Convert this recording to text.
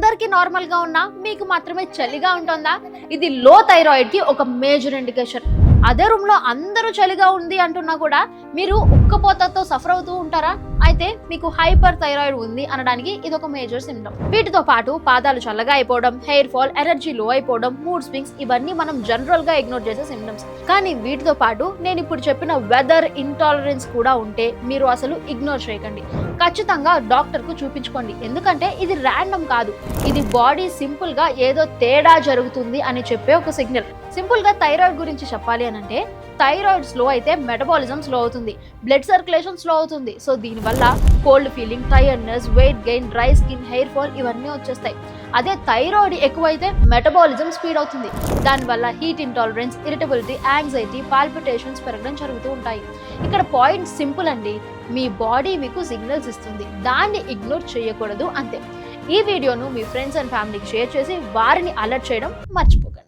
అందరికీ నార్మల్ గా ఉన్నా మీకు మాత్రమే చలిగా ఉంటుందా? ఇది లో థైరాయిడ్ కి ఒక మేజర్ ఇండికేషన్. అదే రూమ్ లో అందరూ చలిగా ఉంది అంటున్నా కూడా మీరు ఉక్కపోతతో సఫర్ అవుతూ ఉంటారా? అయితే మీకు హైపర్ థైరాయిడ్ ఉంది అనడానికి ఇది ఒక మేజర్ సిమ్టమ్. వీటితో పాటు పాదాలు చల్లగా అయిపోవడం, హెయిర్ ఫాల్, ఎనర్జీ లో అయిపోవడం, మూడ్ స్వింగ్స్ ఇవన్నీ మనం జనరల్ గా ఇగ్నోర్ చేసే సిమ్టమ్స్. కానీ వీటితో పాటు నేను ఇప్పుడు చెప్పిన వెదర్ ఇంటాలరెన్స్ కూడా ఉంటే మీరు అసలు ఇగ్నోర్ చేయకండి. ఖచ్చితంగా డాక్టర్ కు చూపించుకోండి. ఎందుకంటే ఇది ర్యాండమ్ కాదు, ఇది బాడీ సింపుల్ గా ఏదో తేడా జరుగుతుంది అని చెప్పే ఒక సిగ్నల్. సింపుల్ గా థైరాయిడ్ గురించి చెప్పాలి అని అంటే థైరాయిడ్ స్లో అయితే మెటబాలిజం స్లో అవుతుంది, బ్లడ్ సర్క్యులేషన్ స్లో అవుతుంది. సో దీనివల్ల cold feeling, tiredness, weight gain, dry skin, hair fall ఇవన్నీ వచ్చేస్తాయి. అదే థైరాయిడ్ ఎక్కువైతే మెటబాలిజం స్పీడ్ అవుతుంది. దానివల్ల heat intolerance, irritability, anxiety, palpitations పెరగడం జరుగుతూ ఉంటాయి. ఇక్కడ పాయింట్ సింపుల్ అండి, మీ బాడీ మీకు సిగ్నల్స్ ఇస్తుంది, దాన్ని ఇగ్నోర్ చేయకూడదు అంతే. ఈ వీడియోను మీ ఫ్రెండ్స్ అండ్ ఫ్యామిలీకి షేర్ చేసి వారిని అలర్ట్ చేయడం మర్చిపోకండి.